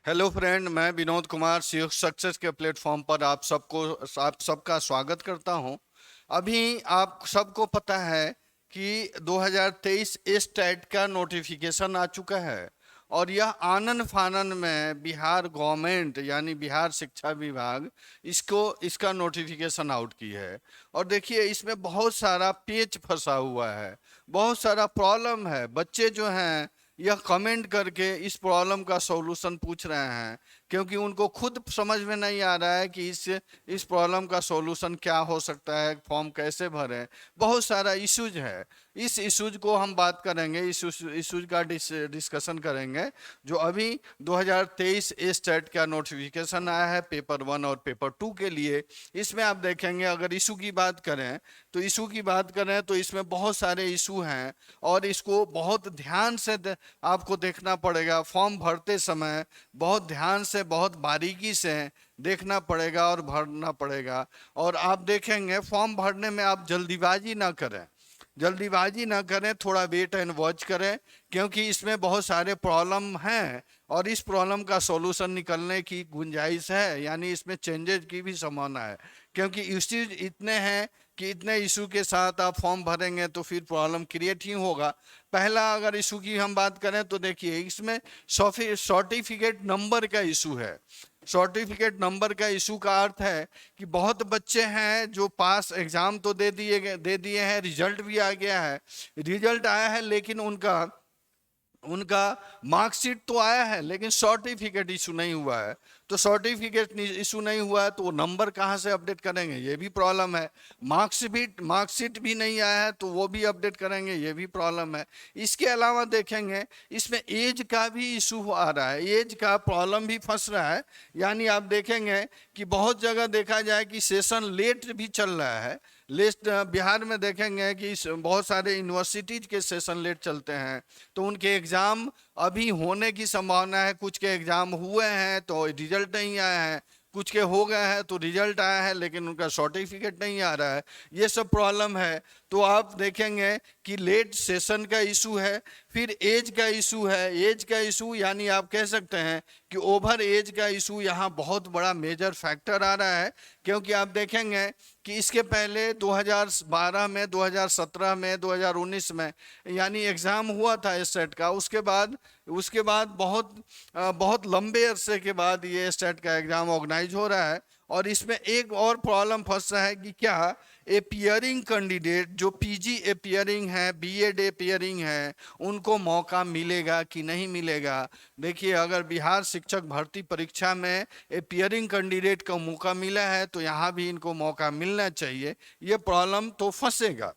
Hello friend, मैं विनोद कुमार सी success के platform पर आप सबका स्वागत करता हूं। अभी आप सबको पता है कि 2023 इस टेट का नोटिफिकेशन आ चुका है और यह आनन फानन में बिहार गवर्नमेंट यानी बिहार शिक्षा विभाग इसका नोटिफिकेशन आउट की है। और देखिए, इसमें बहुत सारा पेच फंसा हुआ है, बहुत सारा प्रॉब्लम है। बच्चे जो हैं यह कमेंट करके इस प्रॉब्लम का सॉल्यूशन पूछ रहे हैं, क्योंकि उनको खुद समझ में नहीं आ रहा है कि इस प्रॉब्लम का सॉल्यूशन क्या हो सकता है, फॉर्म कैसे भरें। बहुत सारा इश्यूज है। इस इश्यूज को हम बात करेंगे, इस इश्यूज का डिस्कशन करेंगे। जो अभी 2023 स्टेट का नोटिफिकेशन आया है पेपर 1 और पेपर 2 के लिए, इसमें आप देखेंगे, अगर इशू की बात करें तो इसमें बहुत सारे इशू हैं और इसको बहुत ध्यान से आपको देखना पड़ेगा। फॉर्म भरते समय बहुत ध्यान से, बहुत बारीकी से देखना पड़ेगा और भरना पड़ेगा। और आप देखेंगे, फॉर्म भरने में आप जल्दीबाजी ना करें, थोड़ा वेट एंड वॉच करें, क्योंकि इसमें बहुत सारे प्रॉब्लम हैं और इस प्रॉब्लम का सॉल्यूशन निकलने की गुंजाइश है, यानी इसमें चेंजेस की भी संभावना है। क्योंकि इश्यूज इतने हैं कि इतने इशू के साथ आप फॉर्म भरेंगे तो फिर प्रॉब्लम क्रिएट ही होगा। पहला अगर इशू की हम बात करें तो देखिए, इसमें सर्टिफिकेट नंबर का इशू है। सर्टिफिकेट नंबर का इशू का अर्थ है कि बहुत बच्चे हैं जो पास एग्जाम तो दे दिए हैं, रिजल्ट भी आ गया है, रिजल्ट आया है, लेकिन उनका उनका मार्कशीट तो आया है लेकिन सर्टिफिकेट इशू नहीं हुआ है। तो सर्टिफिकेट इशू नहीं हुआ है तो वो नंबर कहाँ से अपडेट करेंगे, ये भी प्रॉब्लम है। मार्कशीट भी नहीं आया है तो वो भी अपडेट करेंगे, ये भी प्रॉब्लम है। इसके अलावा देखेंगे, इसमें एज का भी इशू आ रहा है, एज का प्रॉब्लम भी फंस रहा है। यानी आप देखेंगे कि बहुत जगह देखा जाए कि सेशन लेट भी चल रहा है। लिस्ट बिहार में देखेंगे कि बहुत सारे यूनिवर्सिटीज के सेशन लेट चलते हैं, तो उनके एग्ज़ाम अभी होने की संभावना है। कुछ के एग्ज़ाम हुए हैं तो रिजल्ट नहीं आया है, कुछ के हो गए हैं तो रिजल्ट आया है लेकिन उनका सर्टिफिकेट नहीं आ रहा है। ये सब प्रॉब्लम है। तो आप देखेंगे कि लेट सेशन का इशू है, फिर एज का इशू है। एज का इशू यानी आप कह सकते हैं कि ओवर एज का इशू यहाँ बहुत बड़ा मेजर फैक्टर आ रहा है। क्योंकि आप देखेंगे कि इसके पहले 2012 में, 2017 में, 2019 में यानी एग्ज़ाम हुआ था इस सेट का। उसके बाद बहुत लंबे अरसे के बाद ये स्टेट का एग्ज़ाम ऑर्गेनाइज हो रहा है। और इसमें एक और प्रॉब्लम फंस रहा है कि क्या एपियरिंग कैंडिडेट जो पीजी एपियरिंग है, बीएड एपियरिंग है, उनको मौका मिलेगा कि नहीं मिलेगा। देखिए, अगर बिहार शिक्षक भर्ती परीक्षा में एपियरिंग कैंडिडेट को मौका मिला है तो यहाँ भी इनको मौका मिलना चाहिए। ये प्रॉब्लम तो फंसेगा।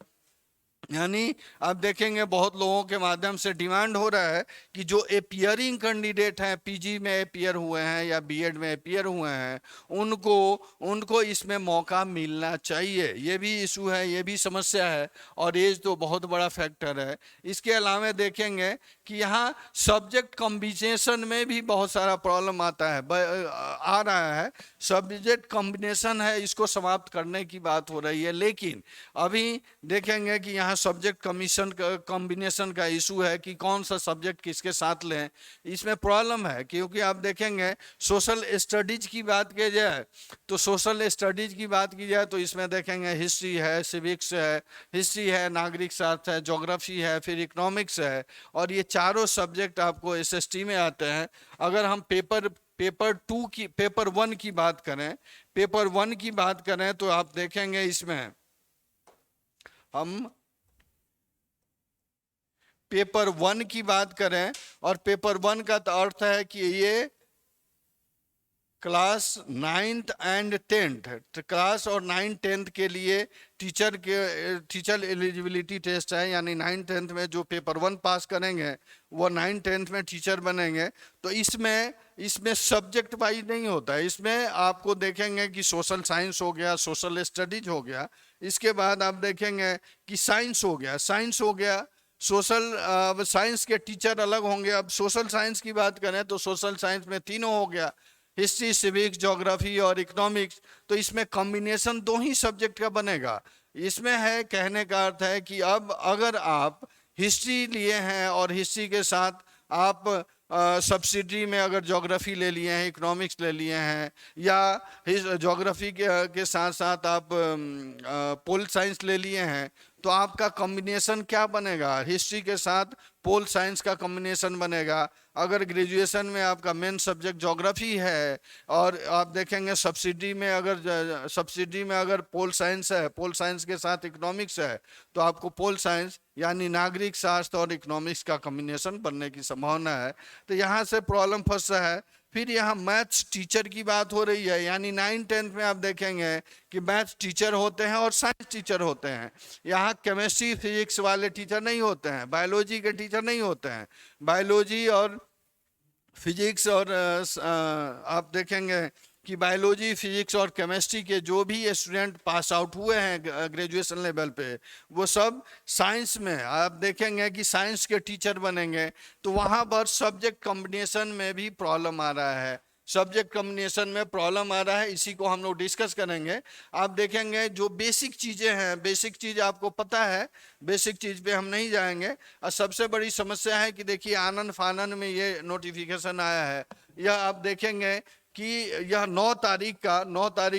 यानी आप देखेंगे बहुत लोगों के माध्यम से डिमांड हो रहा है कि जो एपियरिंग कैंडिडेट हैं, पीजी में एपियर हुए हैं या बीएड में एपियर हुए हैं, उनको उनको इसमें मौका मिलना चाहिए। ये भी इशू है, ये भी समस्या है। और एज तो बहुत बड़ा फैक्टर है। इसके अलावा देखेंगे कि यहाँ सब्जेक्ट कॉम्बिनेशन में भी बहुत सारा प्रॉब्लम आ रहा है। सब्जेक्ट कॉम्बिनेशन है, इसको समाप्त करने की बात हो रही है, लेकिन अभी देखेंगे कि यहाँ सब्जेक्ट कॉम्बिनेशन का इशू है कि कौन सा सब्जेक्ट किसके साथ लें। इसमें प्रॉब्लम है, क्योंकि आप देखेंगे सोशल स्टडीज की बात की जाए तो इसमें देखेंगे हिस्ट्री है, सिविक्स है, नागरिक शास्त्र है, ज्योग्राफी है, फिर इकोनॉमिक्स है। और ये चारों सब्जेक्ट आपको एसएसटी में आते हैं। अगर हम पेपर वन की बात करें तो आप देखेंगे, इसमें हम पेपर वन की बात करें और पेपर वन का तो अर्थ है कि ये class 9th and 10th, class और 9th-10th के लिए टीचर एलिजिबिलिटी टेस्ट है। यानी 9th-10th में जो पेपर वन पास करेंगे वो 9th-10th में टीचर बनेंगे। तो इसमें सब्जेक्ट वाइज नहीं होता है। इसमें आपको देखेंगे कि सोशल साइंस हो गया, सोशल स्टडीज हो गया, इसके बाद आप देखेंगे कि साइंस हो गया। सोशल साइंस के टीचर अलग होंगे। अब सोशल साइंस की बात करें तो सोशल साइंस में तीनों हो गया, हिस्ट्री, सिविक्स, ज्योग्राफी और इकोनॉमिक्स। तो इसमें कॉम्बिनेशन दो ही सब्जेक्ट का बनेगा। इसमें है, कहने का अर्थ है कि अब अगर आप हिस्ट्री लिए हैं और हिस्ट्री के साथ आप सब्सिडी में अगर ज्योग्राफी ले लिए हैं, इकोनॉमिक्स ले लिए हैं, या ज्योग्राफी के साथ साथ आप पोल साइंस ले लिए हैं, तो आपका कॉम्बिनेशन क्या बनेगा? हिस्ट्री के साथ पोल साइंस का कॉम्बिनेशन बनेगा। अगर ग्रेजुएशन में आपका मेन सब्जेक्ट ज्योग्राफी है और आप देखेंगे सब्सिडी में अगर पोल साइंस है, पोल साइंस के साथ इकोनॉमिक्स है, तो आपको पोल साइंस यानी नागरिक शास्त्र और इकोनॉमिक्स का कॉम्बिनेशन बनने की संभावना है। तो यहाँ से प्रॉब्लम फंस रहा है। फिर यहाँ मैथ्स टीचर की बात हो रही है, यानी 9th-10th में आप देखेंगे कि मैथ्स टीचर होते हैं और साइंस टीचर होते हैं। यहाँ केमिस्ट्री फिजिक्स वाले टीचर नहीं होते हैं, बायोलॉजी के टीचर नहीं होते हैं। बायोलॉजी और फिजिक्स और आप देखेंगे कि बायोलॉजी, फिजिक्स और केमिस्ट्री के जो भी स्टूडेंट पास आउट हुए हैं ग्रेजुएशन लेवल पे, वो सब साइंस में आप देखेंगे कि साइंस के टीचर बनेंगे। तो वहाँ पर सब्जेक्ट कॉम्बिनेशन में भी प्रॉब्लम आ रहा है, सब्जेक्ट कॉम्बिनेशन में प्रॉब्लम आ रहा है। इसी को हम लोग डिस्कस करेंगे। आप देखेंगे जो बेसिक चीज़ें हैं, बेसिक चीज़ आपको पता है, बेसिक चीज़ पे हम नहीं जाएंगे। और सबसे बड़ी समस्या है कि देखिए आनन फानन में ये नोटिफिकेशन आया है, यह आप देखेंगे कि यह 9 तारीख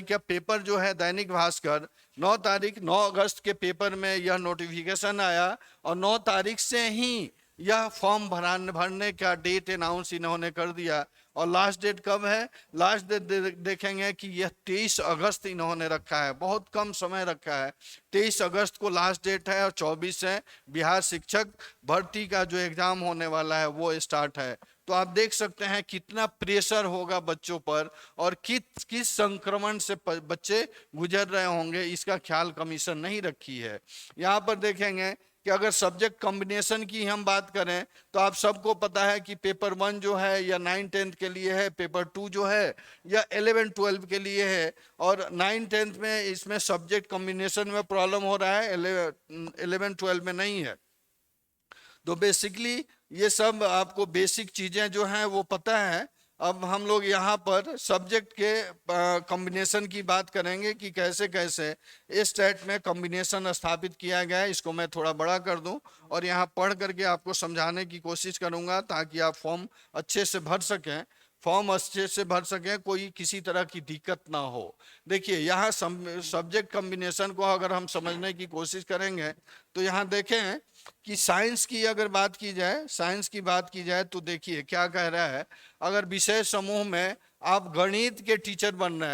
का पेपर जो है दैनिक भास्कर, 9 अगस्त के पेपर में यह नोटिफिकेशन आया और 9 तारीख से ही यह फॉर्म भरने का डेट अनाउंस इन्होंने कर दिया। और लास्ट डेट कब है? लास्ट डेट देखेंगे कि यह 23 अगस्त इन्होंने रखा है, बहुत कम समय रखा है। 23 अगस्त को लास्ट डेट है और 24 से बिहार शिक्षक भर्ती का जो एग्जाम होने वाला है वो स्टार्ट है। तो आप देख सकते हैं कितना प्रेशर होगा बच्चों पर और किस संक्रमण से बच्चे गुजर रहे होंगे, इसका ख्याल कमीशन नहीं रखी है। यहाँ पर देखेंगे कि अगर सब्जेक्ट कॉम्बिनेशन की हम बात करें तो आप सबको पता है कि पेपर 1 जो है या 9th-10th के लिए है, पेपर 2 जो है या 11th-12th के लिए है। और 9th-10th में इसमें सब्जेक्ट कॉम्बिनेशन में प्रॉब्लम हो रहा है, 11th-12th में नहीं है। तो बेसिकली ये सब आपको बेसिक चीज़ें जो हैं वो पता है। अब हम लोग यहाँ पर सब्जेक्ट के कॉम्बिनेशन की बात करेंगे कि कैसे कैसे इस स्टेट में कॉम्बिनेशन स्थापित किया गया है। इसको मैं थोड़ा बड़ा कर दूं और यहाँ पढ़ करके आपको समझाने की कोशिश करूँगा ताकि आप फॉर्म अच्छे से भर सकें, कोई किसी तरह की दिक्कत ना हो। देखिए यहाँ सब्जेक्ट कॉम्बिनेशन को अगर हम समझने की कोशिश करेंगे तो यहाँ देखें कि साइंस की अगर बात की जाए तो देखिए क्या कह रहा है। अगर विषय समूह में आप गणित के टीचर बन रहे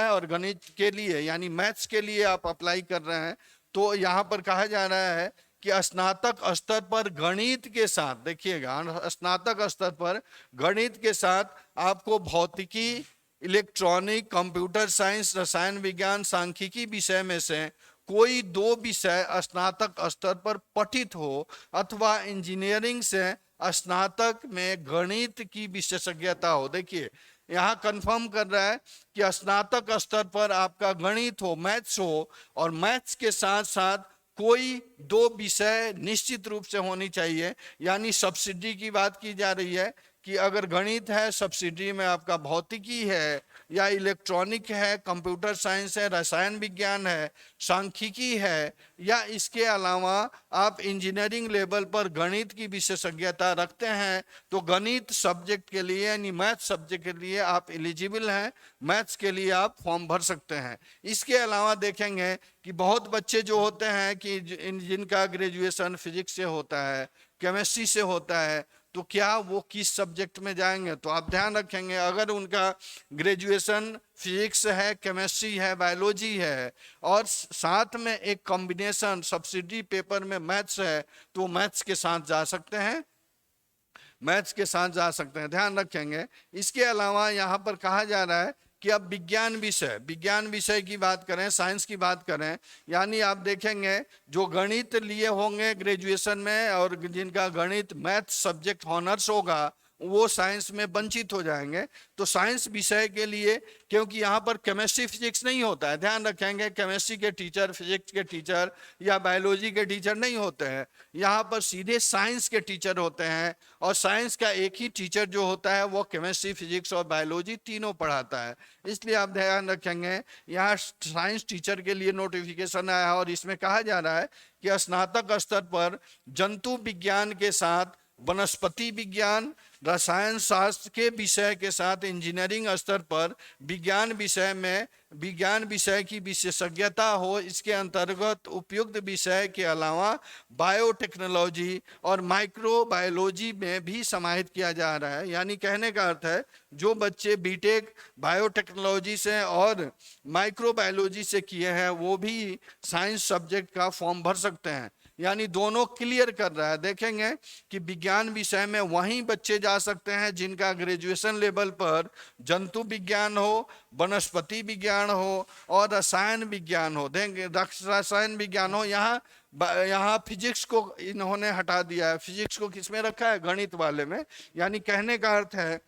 हैं और गणित के लिए यानी मैथ्स के लिए आप अप्लाई कर रहे हैं, तो यहाँ पर कहा जा रहा है कि स्नातक स्तर पर गणित के साथ, देखिएगा स्नातक स्तर पर गणित के साथ आपको भौतिकी, इलेक्ट्रॉनिक, कंप्यूटर साइंस, रसायन विज्ञान, सांख्यिकी विषय में से कोई 2 विषय स्नातक स्तर पर पठित हो अथवा इंजीनियरिंग से स्नातक में गणित की विशेषज्ञता हो। देखिए यहाँ कंफर्म कर रहा है कि स्नातक स्तर पर आपका गणित हो, मैथ्स हो और मैथ्स के साथ साथ कोई 2 विषय निश्चित रूप से होनी चाहिए। यानी सब्सिडी की बात की जा रही है कि अगर गणित है, सब्सिडी में आपका भौतिकी है या इलेक्ट्रॉनिक है, कंप्यूटर साइंस है, रसायन विज्ञान है, सांख्यिकी है, या इसके अलावा आप इंजीनियरिंग लेवल पर गणित की विशेषज्ञता रखते हैं, तो गणित सब्जेक्ट के लिए यानी मैथ्स सब्जेक्ट के लिए आप एलिजिबल हैं, मैथ्स के लिए आप फॉर्म भर सकते हैं। इसके अलावा देखेंगे कि बहुत बच्चे जो होते हैं कि जिनका ग्रेजुएशन फिजिक्स से होता है, केमिस्ट्री से होता है, तो क्या वो किस सब्जेक्ट में जाएंगे? तो आप ध्यान रखेंगे अगर उनका ग्रेजुएशन फिजिक्स है, केमिस्ट्री है, बायोलॉजी है और साथ में एक कॉम्बिनेशन सब्सिडी पेपर में मैथ्स है, तो मैथ्स के साथ जा सकते हैं, ध्यान रखेंगे। इसके अलावा यहाँ पर कहा जा रहा है कि अब विज्ञान विषय की बात करें, साइंस की बात करें, यानी आप देखेंगे जो गणित लिए होंगे ग्रेजुएशन में और जिनका गणित मैथ सब्जेक्ट ऑनर्स होगा वो साइंस में वंचित हो जाएंगे। तो साइंस विषय के लिए, क्योंकि यहाँ पर केमिस्ट्री फिजिक्स नहीं होता है, ध्यान रखेंगे केमिस्ट्री के टीचर, फिजिक्स के टीचर या बायोलॉजी के टीचर नहीं होते हैं, यहाँ पर सीधे साइंस के टीचर होते हैं और साइंस का एक ही टीचर जो होता है वो केमिस्ट्री, फिजिक्स और बायोलॉजी तीनों पढ़ाता है। इसलिए आप ध्यान रखेंगे यहाँ साइंस टीचर के लिए नोटिफिकेशन आया और इसमें कहा जा रहा है कि स्नातक स्तर पर जंतु विज्ञान के साथ वनस्पति विज्ञान, रसायन शास्त्र के विषय के साथ इंजीनियरिंग स्तर पर विज्ञान विषय की विशेषज्ञता हो। इसके अंतर्गत उपयुक्त विषय के अलावा बायोटेक्नोलॉजी और माइक्रोबायोलॉजी में भी समाहित किया जा रहा है। यानी कहने का अर्थ है जो बच्चे बीटेक बायोटेक्नोलॉजी से और माइक्रोबायोलॉजी से किए हैं वो भी साइंस सब्जेक्ट का फॉर्म भर सकते हैं। यानी दोनों क्लियर कर रहा है। देखेंगे कि विज्ञान विषय में वहीं बच्चे जा सकते हैं जिनका ग्रेजुएशन लेवल पर जंतु विज्ञान हो, वनस्पति विज्ञान हो और रसायन विज्ञान हो। देंगे रसायन विज्ञान हो। यहाँ फिजिक्स को इन्होंने हटा दिया है। फिजिक्स को किसमें रखा है? गणित वाले में। यानी कहने का अर्थ है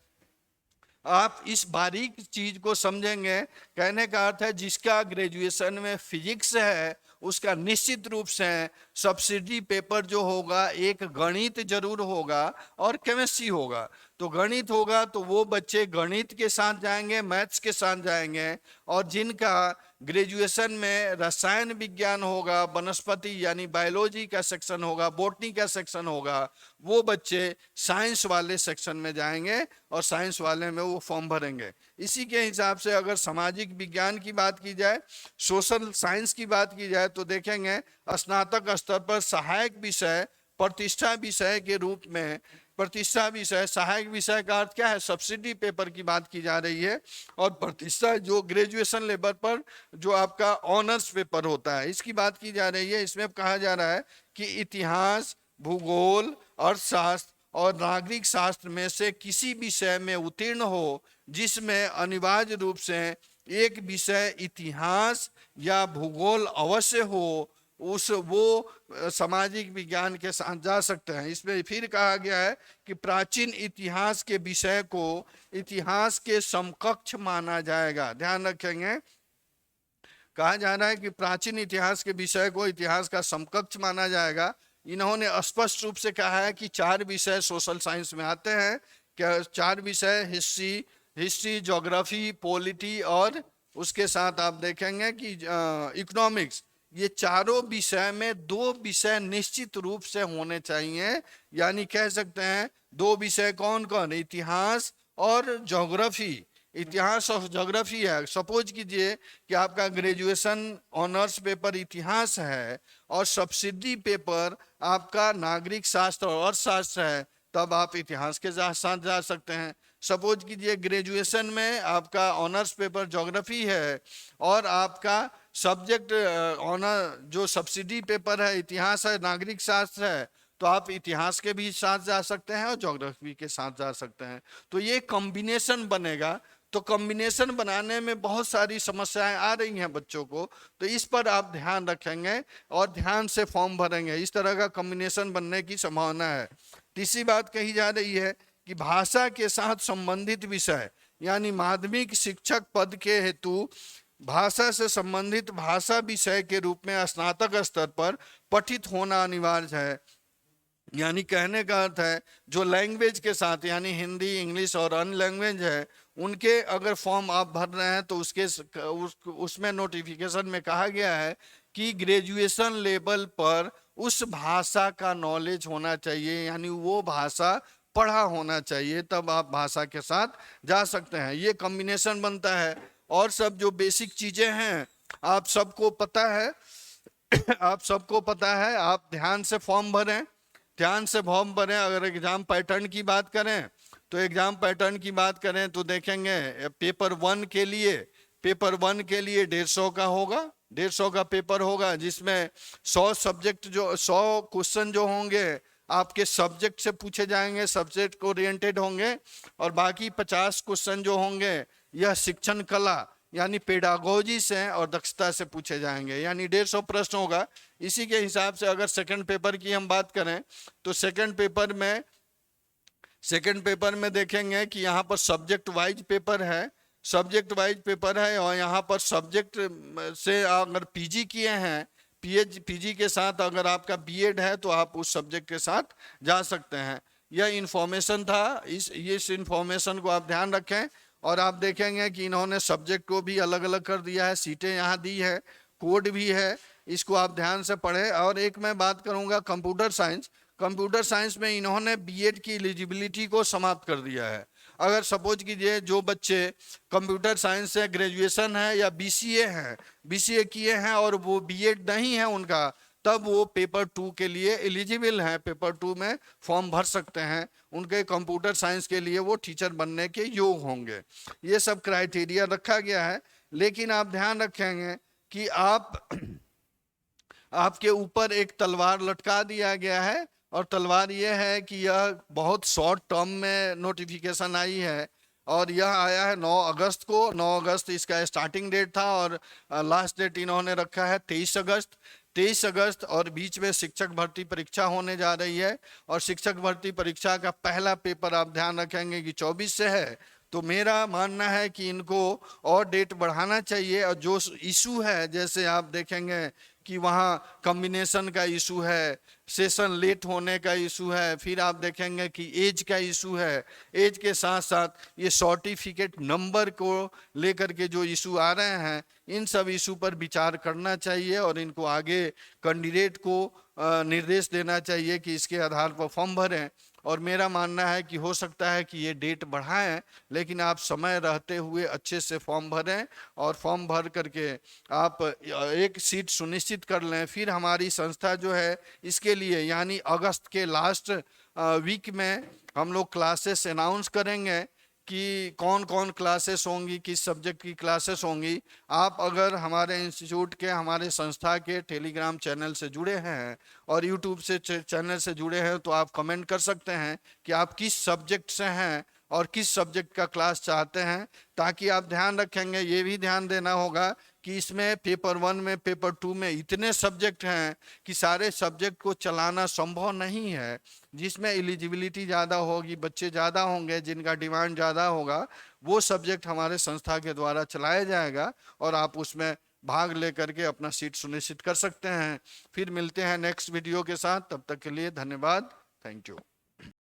आप इस बारीक चीज को समझेंगे। कहने का अर्थ है जिसका ग्रेजुएशन में फिजिक्स है उसका निश्चित रूप से सब्सिडी पेपर जो होगा एक गणित जरूर होगा और केमिस्ट्री होगा। तो गणित होगा तो वो बच्चे गणित के साथ जाएंगे, मैथ्स के साथ जाएंगे। और जिनका ग्रेजुएशन में रसायन विज्ञान होगा, वनस्पति यानी बायोलॉजी का सेक्शन होगा, बॉटनी का सेक्शन होगा, वो बच्चे साइंस वाले सेक्शन में जाएंगे और साइंस वाले में वो फॉर्म भरेंगे। इसी के हिसाब से अगर सामाजिक विज्ञान की बात की जाए, सोशल साइंस की बात की जाए तो देखेंगे स्नातक स्तर पर सहायक विषय प्रतिष्ठा विषय के रूप में, प्रतिष्ठा विषय सहायक विषय का अर्थ क्या है? सब्सिडी पेपर की बात की जा रही है। और प्रतिष्ठा जो ग्रेजुएशन लेवल पर जो आपका ऑनर्स पेपर होता है इसकी बात की जा रही है। इसमें कहा जा रहा है कि इतिहास, भूगोल, अर्थशास्त्र और नागरिक शास्त्र में से किसी विषय में उत्तीर्ण हो जिसमें अनिवार्य रूप से एक विषय इतिहास या भूगोल अवश्य हो, वो सामाजिक विज्ञान के साथ जा सकते हैं। इसमें फिर कहा गया है कि प्राचीन इतिहास के विषय को इतिहास के समकक्ष माना जाएगा। ध्यान रखेंगे, कहा जा रहा है कि प्राचीन इतिहास के विषय को इतिहास का समकक्ष माना जाएगा। इन्होंने स्पष्ट रूप से कहा है कि 4 विषय सोशल साइंस में आते हैं। क्या 4 विषय? हिस्ट्री, ज्योग्राफी, पॉलिटी और उसके साथ आप देखेंगे कि इकोनॉमिक्स। ये चारों विषय में 2 विषय निश्चित रूप से होने चाहिए। यानी कह सकते हैं 2 विषय कौन कौन? इतिहास और ज्योग्राफी। इतिहास और ज्योग्राफी है। सपोज कीजिए कि आपका ग्रेजुएशन ऑनर्स पेपर इतिहास है और सब्सिडी पेपर आपका नागरिक शास्त्र और अर्थशास्त्र है, तब आप इतिहास के साथ जा सकते हैं। सपोज कीजिए ग्रेजुएशन में आपका ऑनर्स पेपर ज्योग्राफी है और आपका सब्जेक्ट ऑनर जो सब्सिडी पेपर है इतिहास है, नागरिक शास्त्र है, तो आप इतिहास के भी साथ जा सकते हैं और ज्योग्राफी के साथ जा सकते हैं। तो ये कॉम्बिनेशन बनेगा। तो कॉम्बिनेशन बनाने में बहुत सारी समस्याएं आ रही हैं बच्चों को, तो इस पर आप ध्यान रखेंगे और ध्यान से फॉर्म भरेंगे। इस तरह का कॉम्बिनेशन बनने की संभावना है। तीसरी बात कही जा रही है कि भाषा के साथ संबंधित विषय यानी माध्यमिक शिक्षक पद के हेतु भाषा से संबंधित भाषा विषय के रूप में स्नातक स्तर पर पठित होना अनिवार्य है। यानी कहने का अर्थ है जो लैंग्वेज के साथ यानी हिंदी, इंग्लिश और अन्य लैंग्वेज है उनके अगर फॉर्म आप भर रहे हैं तो उसमें नोटिफिकेशन में कहा गया है कि ग्रेजुएशन लेवल पर उस भाषा का नॉलेज होना चाहिए, यानी वो भाषा पढ़ा होना चाहिए, तब आप भाषा के साथ जा सकते हैं। ये कॉम्बिनेशन बनता है। और सब जो बेसिक चीजें हैं आप सबको पता है आप सबको पता है। आप ध्यान से फॉर्म भरें, ध्यान से फॉर्म भरें। अगर एग्जाम पैटर्न की बात करें तो एग्जाम पैटर्न की बात करें तो देखेंगे पेपर 1 के लिए 150 का होगा, 150 का पेपर होगा जिसमें 100 सब्जेक्ट जो 100 क्वेश्चन जो होंगे आपके सब्जेक्ट से पूछे जाएंगे, सब्जेक्ट को ओरिएंटेड होंगे। और बाकी 50 क्वेश्चन जो होंगे यह शिक्षण कला यानी पेडागोजी से और दक्षता से पूछे जाएंगे। यानी 150 प्रश्न होगा। इसी के हिसाब से अगर सेकंड पेपर की हम बात करें तो सेकंड पेपर में देखेंगे कि यहाँ पर सब्जेक्ट वाइज पेपर है और यहाँ पर सब्जेक्ट से अगर पीजी किए हैं, पीजी के साथ अगर आपका बीएड है तो आप उस सब्जेक्ट के साथ जा सकते हैं। यह इंफॉर्मेशन था। इस इंफॉर्मेशन को आप ध्यान रखें। और आप देखेंगे कि इन्होंने सब्जेक्ट को भी अलग अलग कर दिया है, सीटें यहाँ दी है, कोड भी है, इसको आप ध्यान से पढ़ें। और एक मैं बात करूँगा कंप्यूटर साइंस। कंप्यूटर साइंस में इन्होंने बीएड की एलिजिबिलिटी को समाप्त कर दिया है। अगर सपोज कीजिए जो बच्चे कंप्यूटर साइंस से ग्रेजुएशन है या बीसीए हैं, बीसीए किए हैं और वो बीएड नहीं है उनका, तब वो पेपर 2 के लिए एलिजिबल हैं, पेपर 2 में फॉर्म भर सकते हैं, उनके कंप्यूटर साइंस के लिए वो टीचर बनने के योग होंगे। ये सब क्राइटेरिया रखा गया है। लेकिन आप ध्यान रखेंगे कि आपके ऊपर एक तलवार लटका दिया गया है, और तलवार यह है कि यह बहुत शॉर्ट टर्म में नोटिफिकेशन आई है, और यह आया है 9 अगस्त को। 9 अगस्त इसका स्टार्टिंग डेट था और लास्ट डेट इन्होंने रखा है 23 अगस्त। 23 अगस्त और बीच में शिक्षक भर्ती परीक्षा होने जा रही है, और शिक्षक भर्ती परीक्षा का पहला पेपर आप ध्यान रखेंगे कि 24 से है। तो मेरा मानना है कि इनको और डेट बढ़ाना चाहिए। और जो इशू है, जैसे आप देखेंगे कि वहाँ कॉम्बिनेशन का इशू है, सेशन लेट होने का इशू है, फिर आप देखेंगे कि एज का इशू है, एज के साथ साथ ये सर्टिफिकेट नंबर को लेकर के जो इशू आ रहे हैं, इन सब इशू पर विचार करना चाहिए और इनको आगे कैंडिडेट को निर्देश देना चाहिए कि इसके आधार पर फॉर्म भरें। और मेरा मानना है कि हो सकता है कि ये डेट बढ़ाएं, लेकिन आप समय रहते हुए अच्छे से फॉर्म भरें, और फॉर्म भर करके आप एक सीट सुनिश्चित कर लें। फिर हमारी संस्था जो है इसके लिए, यानी अगस्त के लास्ट वीक में हम लोग क्लासेस अनाउंस करेंगे कि कौन कौन क्लासेस होंगी, किस सब्जेक्ट की क्लासेस होंगी। आप अगर हमारे इंस्टीट्यूट के, हमारे संस्था के टेलीग्राम चैनल से जुड़े हैं और यूट्यूब से चैनल से जुड़े हैं, तो आप कमेंट कर सकते हैं कि आप किस सब्जेक्ट से हैं और किस सब्जेक्ट का क्लास चाहते हैं, ताकि आप ध्यान रखेंगे। ये भी ध्यान देना होगा कि इसमें पेपर 1 में, पेपर 2 में इतने सब्जेक्ट हैं कि सारे सब्जेक्ट को चलाना संभव नहीं है। जिसमें एलिजिबिलिटी ज़्यादा होगी, बच्चे ज़्यादा होंगे, जिनका डिमांड ज़्यादा होगा, वो सब्जेक्ट हमारे संस्था के द्वारा चलाया जाएगा, और आप उसमें भाग लेकर के अपना सीट सुनिश्चित कर सकते हैं। फिर मिलते हैं नेक्स्ट वीडियो के साथ, तब तक के लिए धन्यवाद। Thank you.